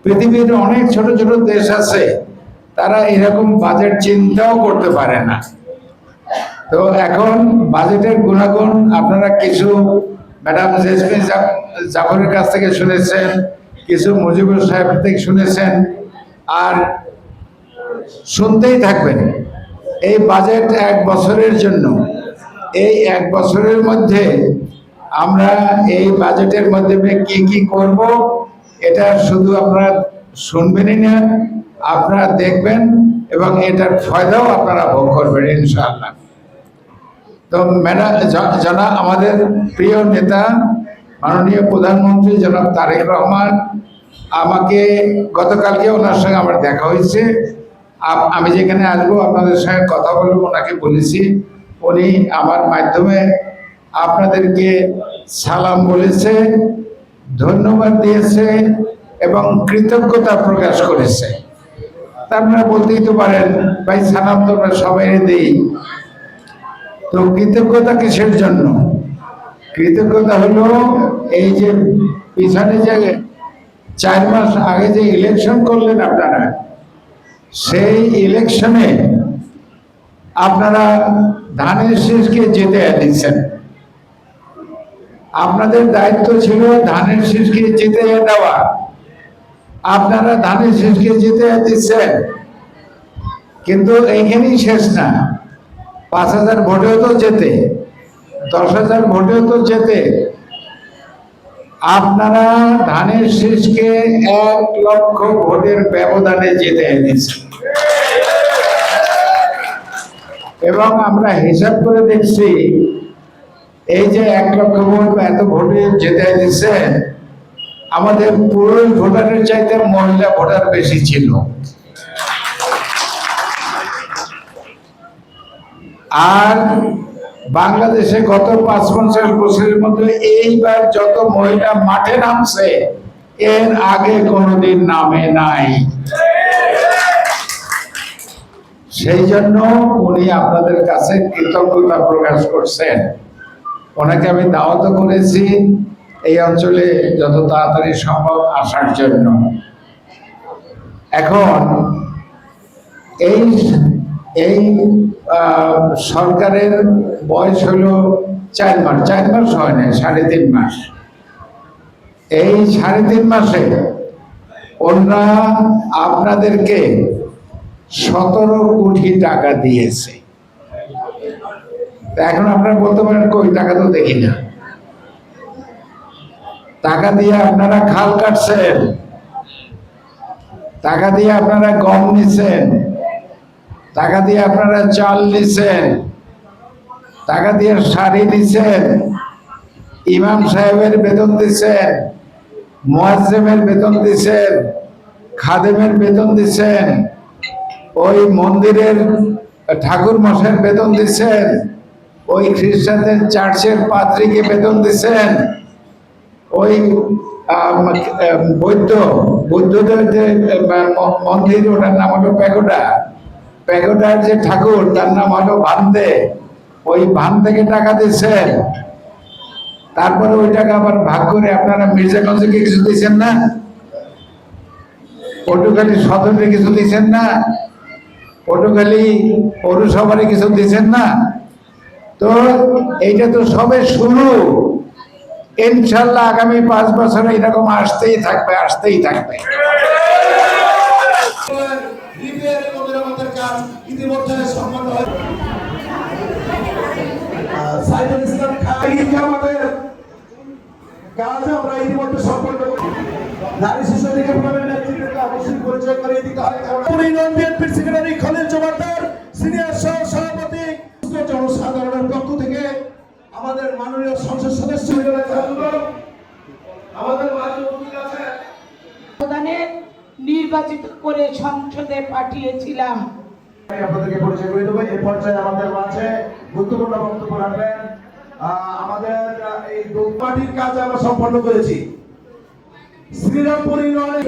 পৃথিবীর অনেক ছোট ছোট দেশ আছে, তারা এরকম বাজেট চিন্তাও করতে পারে না। তো এখন বাজেটের গুণাগুণ আপনারা কিছু ম্যাডাম জেসমিন জাফরের কাছ থেকে শুনেছেন, কিছু মুজিবুর সাহেব থেকে শুনেছেন, আর শুনতেই থাকবেন। এই বাজেট 1 বছরের জন্য। এই 1 বছরের মধ্যে আমরা এই বাজেটের মাধ্যমে কি কি করব, এটা শুধু আপনারা শুনবেনই না, আপনারা দেখবেন এবং এটার ফায়দাও আপনারা ভোগ করবেন ইনশাআল্লাহ। তো ম্যাডাম আমাদের প্রিয় নেতা মাননীয় প্রধানমন্ত্রী জনাব তারেক রহমান, আমাকে গতকালকে ওনার সঙ্গে আমার দেখা হয়েছে। আমি যেখানে আসবো আপনাদের সঙ্গে কথা বলবো, ওনাকে বলেছি, উনি আমার মাধ্যমে আপনাদেরকে সালাম বলেছে, ধন্যবাদ দিয়েছে এবং কৃতজ্ঞতা প্রকাশ করেছে। তা আপনারা বলতেই তো পারেন, ভাই সালাম তো আমরা সবাই দিই, তো কৃতজ্ঞতা কিসের জন্য? কৃতজ্ঞতা হলো এই যে পিছনে যে 4 মাস আগে যে ইলেকশন করলেন আপনারা, সেই ইলেকশনে আপনারা ধানের শীষকে জিতে দিচ্ছেন। আপনাদের দায়িত্ব ছিল ধানের শীষকে জিতে দেওয়া, আপনারা ধানের শীষকে জিতে দিচ্ছেন। কিন্তু এইখানেই শেষ না, 5,000 ভোটেও তো যেতে, 10,000 ভোটেও তো যেতে। আপনারা ধানের শীষকে 1 লক্ষ ভোটের ব্যবধানে জিতে দিচ্ছেন। এবং আমরা হিসাব করে দেখছি, এই যে 1 লক্ষ ভোট এত ভোটে জিতে দিচ্ছে, আমাদের পুরুষ ভোটারের চাইতে মহিলা ভোটার বেশি ছিল। আর বাংলাদেশে গত ৫-৫০ বছরের মধ্যে এইবার যত মহিলা মাঠে নামছে, এর আগে কোনোদিন নামে নাই। সেই জন্য উনি আপনাদের কাছে কৃতজ্ঞতা প্রকাশ করছেন। ওনাকে আমি দাওয়াত করেছি এই অঞ্চলে যত তাড়াতাড়ি সম্ভব আসার জন্য। এখন এই এই সরকারের বয়স হলো 4 মাস, 4 মাস হয় না, 3.5 মাস। এই 3.5 মাসে ওনারা আপনাদেরকে 17 কোটি টাকা দিয়েছে। এখন আপনারা বলতে পারেন, কই টাকা তো দেখি না। টাকা দিয়ে আপনারা খাল কাটছেন, টাকা দিয়ে আপনারা গম নিছেন, টাকা দিয়ে আপনারা চাল নিছেন, টাকা দিয়ে শাড়ি নিছেন, ইমাম সাহেবের বেতন দিছেন, মুয়াজ্জিমের বেতন দিছেন, খাদেমের বেতন দিছেন, ওই মন্দিরের ঠাকুর মশাইয়ের বেতন দিছেন, ওই খ্রিস্টানদের চার্চের পাদ্রীকে বেতন দিছেন, ওই বৌদ্ধদের যে মন্দির, ওটার নাম হলো প্যাগোডার যে ঠাকুর, তার নাম হলো ভান্তে, ওই ভান থেকে টাকা দিচ্ছেন। তারপরে ওই টাকা আবার ভাগ করে আপনারা মির্জাগঞ্জে কিছু দিচ্ছেন না, পটুখালী সদরে কিছু দিচ্ছেন না, পটুখালী পৌরসভারে কিছু দিচ্ছেন না। তো এইটা তো সবে শুরু। ইনশাল্লাহ আগামী 5 বছরে এরকম আসতেই থাকবে, আসতেই থাকবে। জনসাধারণের পক্ষ থেকে আমাদের মাননীয় সংসদ সদস্য আমাদের নির্বাচিত করে সংসদে পাঠিয়েছিলাম। আপনাদেরকে পরিচয় করে দেবো। এই পর্যায়ে আমাদের মাঝে গুরুত্বপূর্ণ বক্তব্য রাখবেন আমাদের এই পার্টির কাজ আমরা সম্পন্ন করেছি। শ্রীরামপুর ইউনিয়নে